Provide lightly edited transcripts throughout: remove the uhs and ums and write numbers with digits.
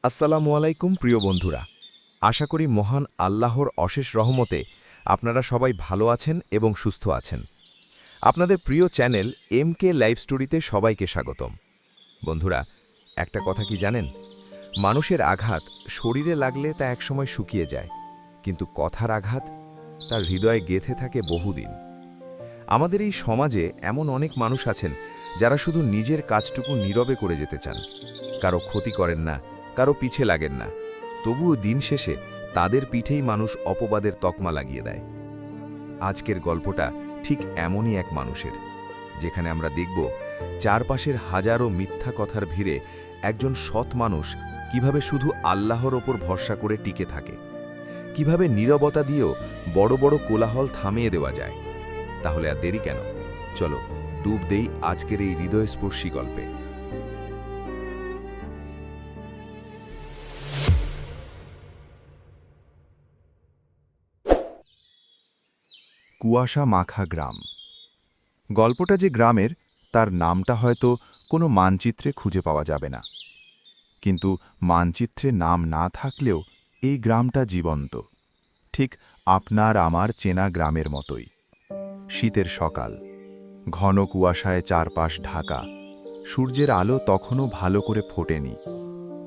আসসালামু আলাইকুম প্রিয় বন্ধুরা। আশা করি মহান আল্লাহর অশেষ রহমতে আপনারা সবাই ভালো আছেন এবং সুস্থ আছেন। আপনাদের প্রিয় চ্যানেল MK লাইভ স্টোরিতে সবাইকে স্বাগতম। বন্ধুরা, একটা কথা কি জানেন? মানুষের আঘাত শরীরে লাগলে তা একসময় শুকিয়ে যায়, কিন্তু কথার আঘাত তার হৃদয়ে গেঁথে থাকে বহুদিন। আমাদের এই সমাজে এমন অনেক মানুষ আছেন যারা শুধু নিজের কাজটুকু নীরবে করে যেতে চান, কারো ক্ষতি করেন না, কারো পিছে লাগেন না, তবুও দিন শেষে তাদের পিঠেই মানুষ অপবাদের তকমা লাগিয়ে দেয়। আজকের গল্পটা ঠিক এমনই এক মানুষের, যেখানে আমরা দেখব চারপাশের হাজারো মিথ্যা কথার ভিড়ে একজন সৎ মানুষ কিভাবে শুধু আল্লাহর ওপর ভরসা করে টিকে থাকে, কিভাবে নীরবতা দিয়েও বড় বড় কোলাহল থামিয়ে দেওয়া যায়। তাহলে আর দেরি কেন, চলো ডুব দেই আজকের এই হৃদয়স্পর্শী গল্পে। কুয়াশা মাখা গ্রাম। গল্পটা যে গ্রামের, তার নামটা হয়তো কোনো মানচিত্রে খুঁজে পাওয়া যাবে না, কিন্তু মানচিত্রে নাম না থাকলেও এই গ্রামটা জীবন্ত, ঠিক আপনার আমার চেনা গ্রামের মতোই। শীতের সকাল, ঘন কুয়াশায় চারপাশ ঢাকা, সূর্যের আলো তখনও ভালো করে ফোটেনি,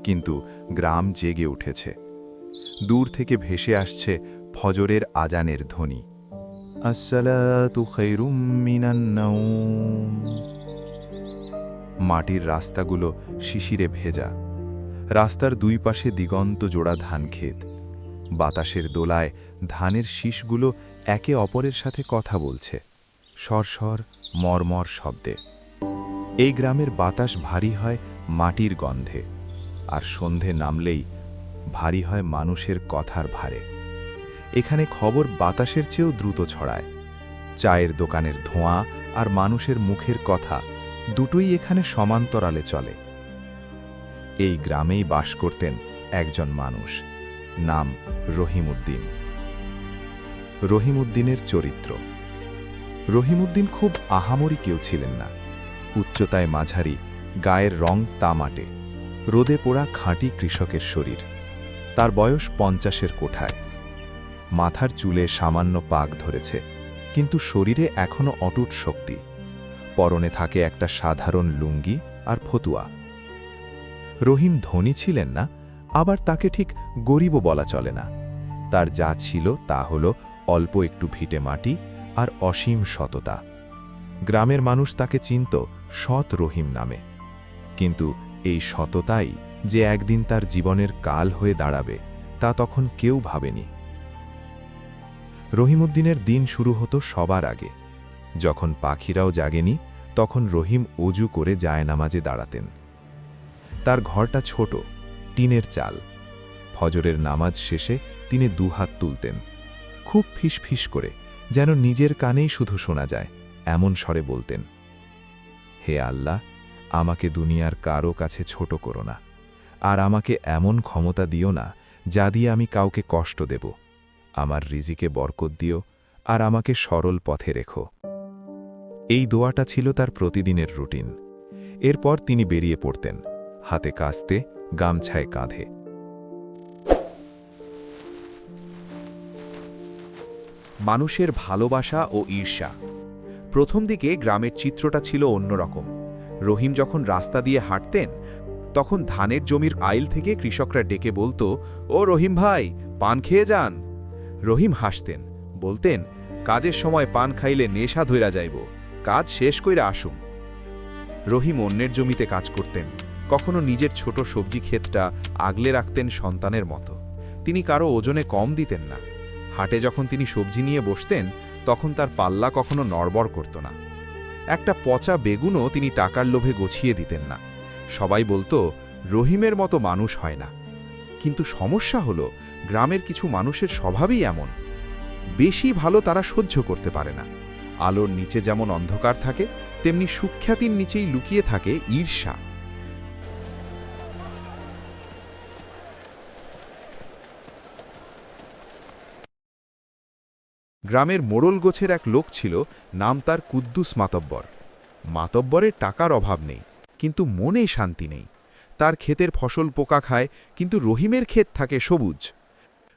কিন্তু গ্রাম জেগে উঠেছে। দূর থেকে ভেসে আসছে ফজরের আজানের ধ্বনি। আসসালাতু খায়রুম মিনান নাওম। মাটির রাস্তাগুলো শিশিরে ভেজা, রাস্তার দুই পাশে দিগন্ত জোড়া ধানক্ষেত। বাতাসের দোলায় ধানের শীষগুলো একে অপরের সাথে কথা বলছে, সরসর মরমর শব্দে। এই গ্রামের বাতাস ভারী হয় মাটির গন্ধে, আর সন্ধে নামলেই ভারী হয় মানুষের কথার ভারে। এখানে খবর বাতাসের চেয়েও দ্রুত ছড়ায়। চায়ের দোকানের ধোঁয়া আর মানুষের মুখের কথা দুটোই এখানে সমান্তরালে চলে। এই গ্রামেই বাস করতেন একজন মানুষ, নাম রহিমউদ্দিন। রহিমউদ্দিনের চরিত্র। রহিমউদ্দিন খুব আহামরি কেউ ছিলেন না। উচ্চতায় মাঝারি, গায়ের রং তামাটে, রোদে পোড়া খাঁটি কৃষকের শরীর। তার বয়স 50-এর কোঠায়। মাথার চুলে সামান্য পাক ধরেছে, কিন্তু শরীরে এখনো অটুট শক্তি। পরনে থাকে একটা সাধারণ লুঙ্গি আর ফতুয়া। রহিম ধনী ছিলেন না, আবার তাকে ঠিক গরিবও বলা চলে না। তার যা ছিল তা হল অল্প একটু ভিটে মাটি আর অসীম সততা। গ্রামের মানুষ তাকে চিনত সৎ রহিম নামে, কিন্তু এই সততাই যে একদিন তার জীবনের কাল হয়ে দাঁড়াবে তা তখন কেউ ভাবেনি। রহিমউদ্দিনের দিন শুরু হতো সবার আগে। যখন পাখিরাও জাগেনি, তখন রহিম অজু করে জায়নামাজে দাঁড়াতেন। তার ঘরটা ছোট, টিনের চাল। ফজরের নামাজ শেষে তিনি দুহাত তুলতেন, খুব ফিসফিস করে, যেন নিজের কানেই শুধু শোনা যায় এমন স্বরে বলতেন, হে আল্লাহ, আমাকে দুনিয়ার কারো কাছে ছোট করো না, আর আমাকে এমন ক্ষমতা দিও না যা দিয়ে আমি কাউকে কষ্ট দেব। আমার রিজিকে বরকত দিও, আর আমাকে সরল পথে রেখো। এই দোয়াটা ছিল তার প্রতিদিনের রুটিন। এরপর তিনি বেরিয়ে পড়তেন, হাতে কাস্তে, গামছায় কাঁধে। মানুষের ভালোবাসা ও ঈর্ষা। প্রথম দিকে গ্রামের চিত্রটা ছিল অন্যরকম। রহিম যখন রাস্তা দিয়ে হাঁটতেন, তখন ধানের জমির আইল থেকে কৃষকরা ডেকে বলতো, ও রহিম ভাই, পান খেয়ে যান। রহিম হাসতেন, বলতেন, কাজের সময় পান খাইলে নেশা ধইরা যাইব, কাজ শেষ কইরা আসুম। রহিম অন্যের জমিতে কাজ করতেন, কখনো নিজের ছোট সবজি ক্ষেতটা আগলে রাখতেন সন্তানের মতো। তিনি কারো ওজনে কম দিতেন না। হাটে যখন তিনি সবজি নিয়ে বসতেন, তখন তার পাল্লা কখনো নড়বড় করত না। একটা পচা বেগুনও তিনি টাকার লোভে গছিয়ে দিতেন না। সবাই বলতো, রহিমের মতো মানুষ হয় না। কিন্তু সমস্যা হলো, গ্রামের কিছু মানুষের স্বভাবই এমন, বেশি ভালো তারা সহ্য করতে পারে না। আলোর নিচে যেমন অন্ধকার থাকে, তেমনি সুখ্যাতির নিচেই লুকিয়ে থাকে ঈর্ষা। গ্রামের মোড়ল গোছের এক লোক ছিল, নাম তার কুদ্দুস মাতব্বর। মাতব্বরের টাকার অভাব নেই, কিন্তু মনে শান্তি নেই। তার ক্ষেতের ফসল পোকা খায়, কিন্তু রহিমের ক্ষেত থাকে সবুজ।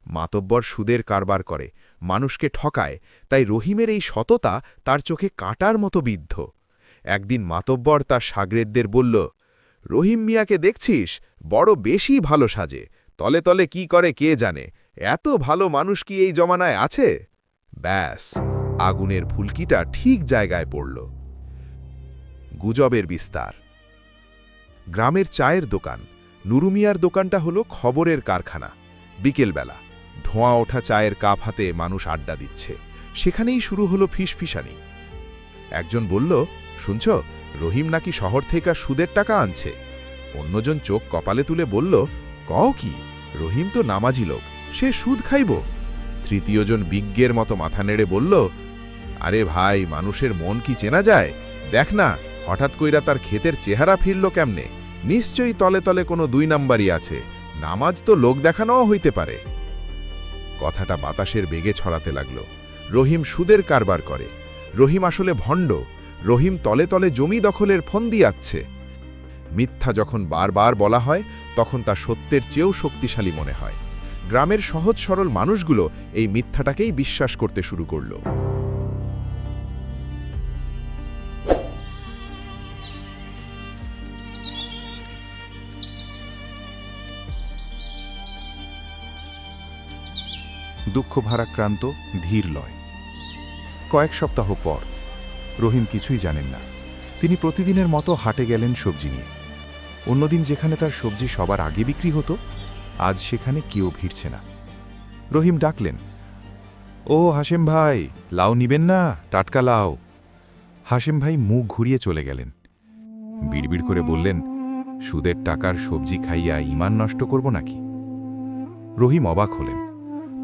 মাতব্বর সুদের কারবার করে, মানুষকে ঠকায়, তাই রহিমের এই সততা তার চোখে কাঁটার মতো বিদ্ধ। একদিন মাতব্বর তার সাগরেদদের বলল, রহিম মিয়াকে দেখছিস, বড় বেশি ভালো সাজে, তলে তলে কি করে কে জানে, এত ভালো মানুষ কি এই জমানায় আছে? ব্যাস, আগুনের ফুলকিটা ঠিক জায়গায় পড়ল। গুজবের বিস্তার। গ্রামের চায়ের দোকান, নুরুমিয়ার দোকানটা হলো খবরের কারখানা। বিকেলবেলা ধোঁয়া ওঠা চায়ের কাপ হাতে মানুষ আড্ডা দিচ্ছে, সেখানেই শুরু হলো ফিসফিসানি। একজন বলল, শুনছ, রহিম নাকি শহর থেকে সুদের টাকা আনছে। অন্যজন চোখ কপালে তুলে বলল, কও কি, রহিম তো নামাজি লোক, সে সুদ খাইব। তৃতীয়জন বিজ্ঞের মতো মাথা নেড়ে বলল, আরে ভাই, মানুষের মন কি চেনা যায়? দেখ না, হঠাৎ কইরা তার ক্ষেতের চেহারা ফিরল কেমনে, নিশ্চয়ই তলে তলে কোনো 2 নাম্বারই আছে, নামাজ তো লোক দেখানোও হইতে পারে। কথাটা বাতাসের বেগে ছড়াতে লাগল। রহিম সুদের কারবার করে, রহিম আসলে ভণ্ড, রহিম তলে তলে জমি দখলের ফন্দি আচ্ছে। মিথ্যা যখন বারবার বলা হয়, তখন তা সত্যের চেয়েও শক্তিশালী মনে হয়। গ্রামের সহজ সরল মানুষগুলো এই মিথ্যাটাকেই বিশ্বাস করতে শুরু করল। দুঃখ ভারাক্রান্ত ধীর লয়। কয়েক সপ্তাহ পর রহিম কিছুই জানেন না। তিনি প্রতিদিনের মতো হাটে গেলেন সবজি নিয়ে। অন্যদিন যেখানে তার সবজি সবার আগে বিক্রি হতো, আজ সেখানে কেউ ভিড়ছে না। রহিম ডাকলেন, ও হাশেম ভাই, লাউ নিবেন না? টাটকা লাউ। হাশেম ভাই মুখ ঘুরিয়ে চলে গেলেন। বিড়বিড় করে বললেন, সুদের টাকার সবজি খাইয়া ঈমান নষ্ট করব নাকি? রহিম অবাক হলেন।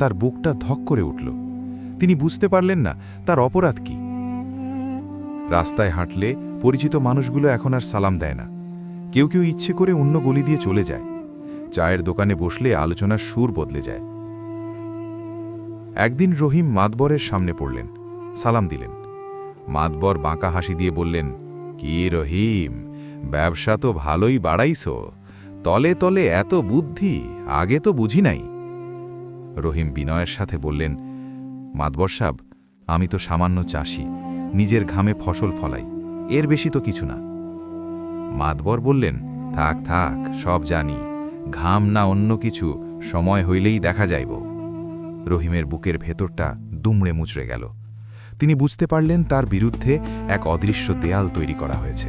তার বুকটা ধক করে উঠল। তিনি বুঝতে পারলেন না তার অপরাধ কি। রাস্তায় হাঁটলে পরিচিত মানুষগুলো এখন আর সালাম দেয় না। কেউ কেউ ইচ্ছে করে অন্য গলি দিয়ে চলে যায়। চায়ের দোকানে বসলে আলোচনার সুর বদলে যায়। একদিন রহিম মাতবরের সামনে পড়লেন, সালাম দিলেন। মাতবর বাঁকা হাসি দিয়ে বললেন, কি রহিম, ব্যবসা তো ভালোই বাড়াইছ, তলে তলে এত বুদ্ধি, আগে তো বুঝি নাই। রহিম বিনয়ের সাথে বললেন, মাতবর সাব, আমি তো সামান্য চাষি, নিজের ঘামে ফসল ফলাই, এর বেশি তো কিছু না। মাতবর বললেন, থাক থাক, সব জানি, ঘাম না অন্য কিছু সময় হইলেই দেখা যাইব। রহিমের বুকের ভেতরটা দুমড়ে মুচড়ে গেল। তিনি বুঝতে পারলেন তার বিরুদ্ধে এক অদৃশ্য দেয়াল তৈরি করা হয়েছে।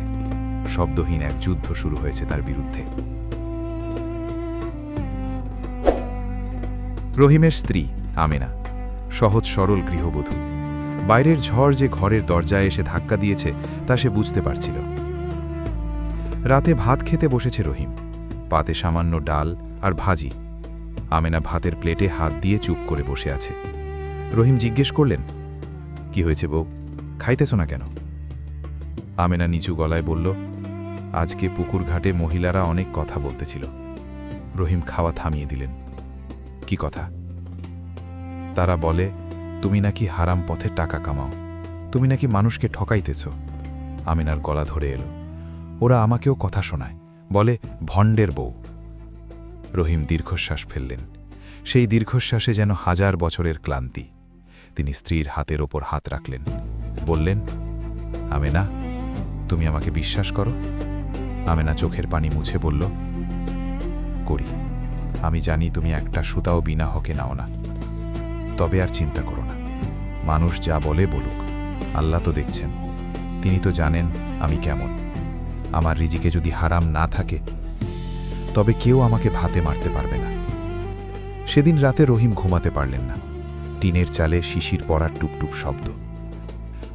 শব্দহীন এক যুদ্ধ শুরু হয়েছে তার বিরুদ্ধে। রহিমের স্ত্রী আমেনা, সহজ সরল গৃহবধূ। বাইরের ঝড় যে ঘরের দরজায় এসে ধাক্কা দিয়েছে তা সে বুঝতে পারছিল। রাতে ভাত খেতে বসেছে রহিম, পাতে সামান্য ডাল আর ভাজি। আমেনা ভাতের প্লেটে হাত দিয়ে চুপ করে বসে আছে। রহিম জিজ্ঞেস করলেন, কি হয়েছে বউ, খাইতেছ না কেন? আমেনা নিচু গলায় বলল, আজকে পুকুর ঘাটে মহিলারা অনেক কথা বলতেছিল। রহিম খাওয়া থামিয়ে দিলেন। কি কথা? তারা বলে, তুমি নাকি হারাম পথে টাকা কামাও, তুমি নাকি মানুষকে ঠকাইতেছ। আমিনার গলা ধরে এলো। ওরা আমাকেও কথা শোনায়, বলে ভণ্ডের বউ। রহিম দীর্ঘশ্বাস ফেললেন। সেই দীর্ঘশ্বাসে যেন 1000 বছরের ক্লান্তি। তিনি স্ত্রীর হাতের ওপর হাত রাখলেন, বললেন, আমেনা, তুমি আমাকে বিশ্বাস করো? আমেনা চোখের পানি মুছে বলল, করি। আমি জানি তুমি একটা সুতাও বিনা হকে নাও না। তবে আর চিন্তা করো না, মানুষ যা বলে বলুক, আল্লাহ তো দেখছেন, তিনি তো জানেন আমি কেমন। আমার রিজিকে যদি হারাম না থাকে, তবে কেউ আমাকে ভাতে মারতে পারবে না। সেদিন রাতে রহিম ঘুমাতে পারলেন না। টিনের চালে শিশির পড়ার টুকটুক শব্দ।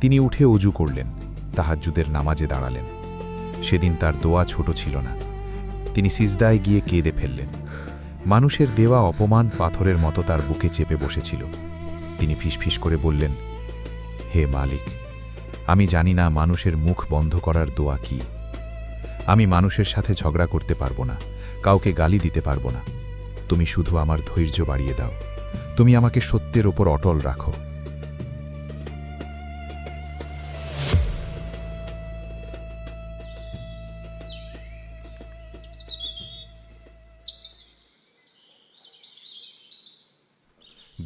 তিনি উঠে অজু করলেন, তাহাজ্জুদের নামাজে দাঁড়ালেন। সেদিন তার দোয়া ছোট ছিল না। তিনি সিজদায় গিয়ে কেঁদে ফেললেন। মানুষের দেওয়া অপমান পাথরের মতো তার বুকে চেপে বসেছিল। তিনি ফিসফিস করে বললেন, হে মালিক, আমি জানি না মানুষের মুখ বন্ধ করার দোয়া কি। আমি মানুষের সাথে ঝগড়া করতে পারবো না, কাউকে গালি দিতে পারবো না। তুমি শুধু আমার ধৈর্য বাড়িয়ে দাও, তুমি আমাকে সত্যের ওপর অটল রাখো।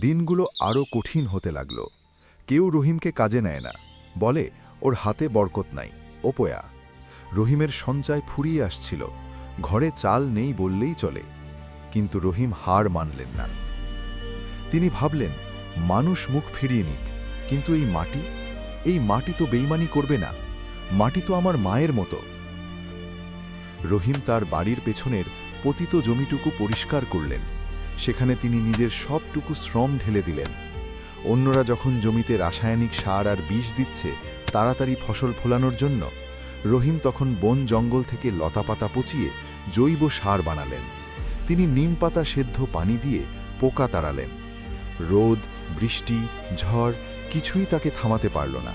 দিনগুলো আরও কঠিন হতে লাগল। কেউ রহিমকে কাজে নেয় না, বলে ওর হাতে বরকত নাই, ওপয়া। রহিমের সঞ্চয় ফুরিয়ে আসছিল, ঘরে চাল নেই বললেই চলে। কিন্তু রহিম হার মানলেন না। তিনি ভাবলেন, মানুষ মুখ ফিরিয়ে নিক, কিন্তু এই মাটি তো বেইমানি করবে না, মাটি তো আমার মায়ের মতো। রহিম তার বাড়ির পেছনের পতিত জমিটুকু পরিষ্কার করলেন। সেখানে তিনি নিজের সবটুকু শ্রম ঢেলে দিলেন। অন্যরা যখন জমিতে রাসায়নিক সার আর বিষ দিচ্ছে তাড়াতাড়ি ফসল ফলানোর জন্য, রহিম তখন বন জঙ্গল থেকে লতাপাতা পচিয়ে জৈব সার বানালেন। তিনি নিম পাতা সেদ্ধ পানি দিয়ে পোকা তাড়ালেন। রোদ, বৃষ্টি, ঝড় কিছুই তাকে থামাতে পারল না।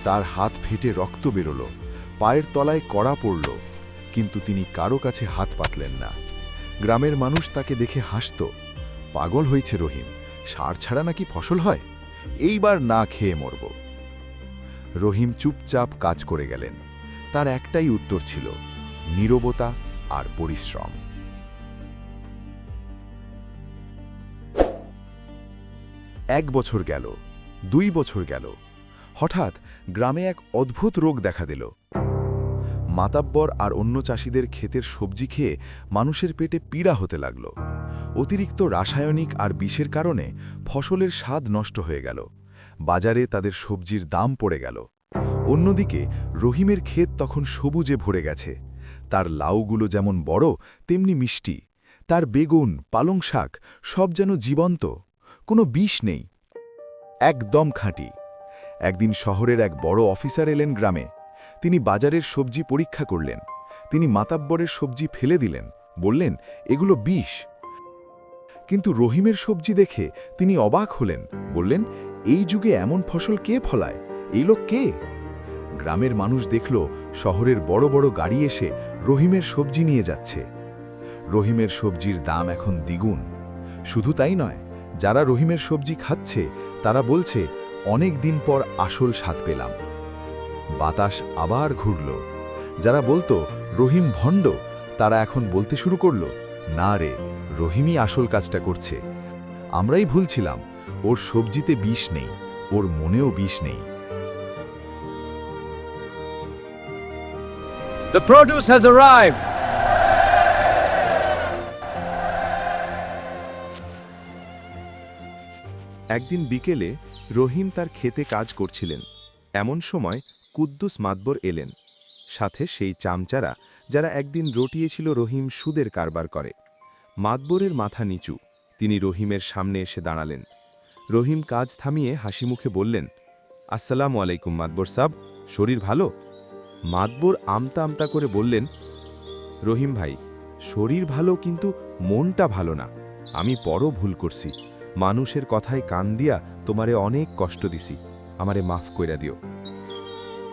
তার হাত ফেটে রক্ত বেরোল, পায়ের তলায় কড়া পড়ল, কিন্তু তিনি কারো কাছে হাত পাতলেন না। গ্রামের মানুষ তাকে দেখে হাসত, পাগল হয়েছে রহিম, সার ছাড়া নাকি ফসল হয়, এইবার না খেয়ে মরব। রহিম চুপচাপ কাজ করে গেলেন। তার একটাই উত্তর ছিল, নীরবতা আর পরিশ্রম। 1 বছর গেল, 2 বছর গেল। হঠাৎ গ্রামে এক অদ্ভুত রোগ দেখা দিল। মাতাব্বর আর অন্য চাষিদের ক্ষেতের সবজি খেয়ে মানুষের পেটে পীড়া হতে লাগল। অতিরিক্ত রাসায়নিক আর বিষের কারণে ফসলের স্বাদ নষ্ট হয়ে গেল। বাজারে তাদের সবজির দাম পড়ে গেল। অন্যদিকে রহিমের ক্ষেত তখন সবুজে ভরে গেছে। তার লাউগুলো যেমন বড় তেমনি মিষ্টি, তার বেগুন, পালং শাক সব যেন জীবন্ত, কোনো বিষ নেই, একদম খাঁটি। একদিন শহরের এক বড় অফিসার এলেন গ্রামে। তিনি বাজারের সবজি পরীক্ষা করলেন। তিনি মাতাব্বরের সবজি ফেলে দিলেন, বললেন এগুলো বিষ। কিন্তু রহিমের সবজি দেখে তিনি অবাক হলেন, বললেন এই যুগে এমন ফসল কে ফলায়, এই লোক কে? গ্রামের মানুষ দেখল শহরের বড় বড় গাড়ি এসে রহিমের সবজি নিয়ে যাচ্ছে। রহিমের সবজির দাম এখন দ্বিগুণ। শুধু তাই নয়, যারা রহিমের সবজি খাচ্ছে তারা বলছে অনেক দিন পর আসল স্বাদ পেলাম। বাতাস আবার ঘুরল। যারা বলতো রহিম ভণ্ড, তারা এখন বলতে শুরু করল, না রে, রহিমই আসল কাজটা করছে। আমরাই ভুলছিলাম, ওর সবজিতে বিষ নেই, ওর মনেও বিষ নেই। The produce has arrived. একদিন বিকেলে রহিম তার ক্ষেতে কাজ করছিলেন। এমন সময় কুদ্দুস মাতবর এলেন, সাথে সেই চামচারা যারা একদিন রটিয়েছিল রহিম সুদের কারবার করে। মাতবরের মাথা নিচু, তিনি রহিমের সামনে এসে দাঁড়ালেন। রহিম কাজ থামিয়ে হাসিমুখে বললেন, আসসালামু আলাইকুম মাতবর সাব, শরীর ভালো? মাতবর আমতা আমতা করে বললেন, রহিম ভাই, শরীর ভালো কিন্তু মনটা ভালো না। আমি বড় ভুল করছি, মানুষের কথায় কান দিয়া তোমারে অনেক কষ্ট দিছি, আমারে মাফ কইরা দিও।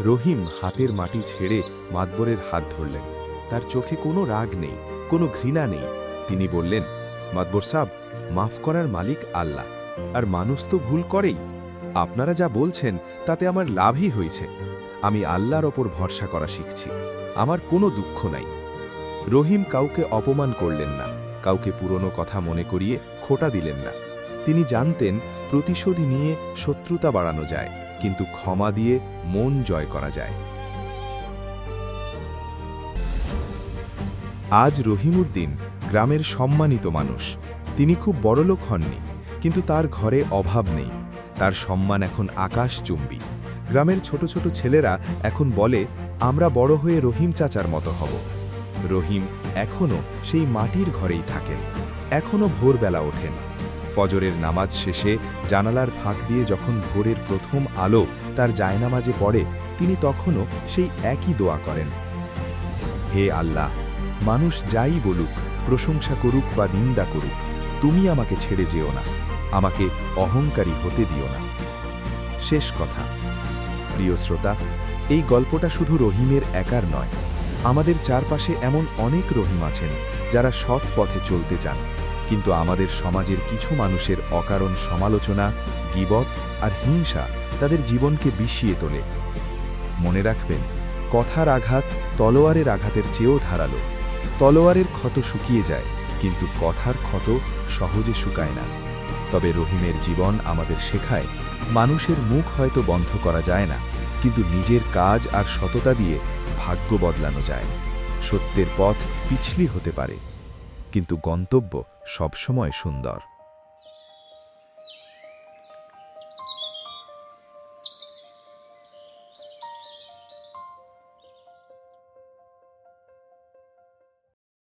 রহিম হাতের মাটি ছেড়ে মাতবরের হাত ধরলেন। তার চোখে কোনো রাগ নেই, কোনো ঘৃণা নেই। তিনি বললেন, মাতবর সাব, মাফ করার মালিক আল্লাহ, আর মানুষ তো ভুল করেই। আপনারা যা বলছেন তাতে আমার লাভই হয়েছে। আমি আল্লাহর ওপর ভরসা করা শিখছি, আমার কোনো দুঃখ নাই। রহিম কাউকে অপমান করলেন না, কাউকে পুরনো কথা মনে করিয়ে খোটা দিলেন না। তিনি জানতেন প্রতিশোধ নিয়ে শত্রুতা বাড়ানো যায়, কিন্তু ক্ষমা দিয়ে মন জয় করা যায়। আজ রহিমউদ্দিন গ্রামের সম্মানিত মানুষ। তিনি খুব বড়লোক হননি, কিন্তু তার ঘরে অভাব নেই। তার সম্মান এখন আকাশচুম্বী। গ্রামের ছোট ছোট ছেলেরা এখন বলে, আমরা বড় হয়ে রহিম চাচার মতো হব। রহিম এখনও সেই মাটির ঘরেই থাকেন, এখনও ভোরবেলা ওঠেন। ফজরের নামাজ শেষে জানালার ফাঁক দিয়ে যখন ভোরের প্রথম আলো তার জায়নামাজে পড়ে, তিনি তখনও সেই একই দোয়া করেন, হে আল্লাহ, মানুষ যাই বলুক, প্রশংসা করুক বা নিন্দা করুক, তুমি আমাকে ছেড়ে যেও না, আমাকে অহংকারী হতে দিও না। শেষ কথা, প্রিয় শ্রোতা, এই গল্পটা শুধু রহিমের একার নয়। আমাদের চারপাশে এমন অনেক রহিম আছেন যারা সৎ পথে চলতে চান, কিন্তু আমাদের সমাজের কিছু মানুষের অকারণ সমালোচনা, গীবত আর হিংসা তাদের জীবনকে বিষিয়ে তোলে। মনে রাখবেন, কথার আঘাত তলোয়ারের আঘাতের চেয়েও ধারালো। তলোয়ারের ক্ষত শুকিয়ে যায়, কিন্তু কথার ক্ষত সহজে শুকায় না। তবে রহিমের জীবন আমাদের শেখায় মানুষের মুখ হয়তো বন্ধ করা যায় না, কিন্তু নিজের কাজ আর সততা দিয়ে ভাগ্য বদলানো যায়। সত্যের পথ পিছলি হতে পারে, কিন্তু গন্তব্য সবসময় সুন্দর।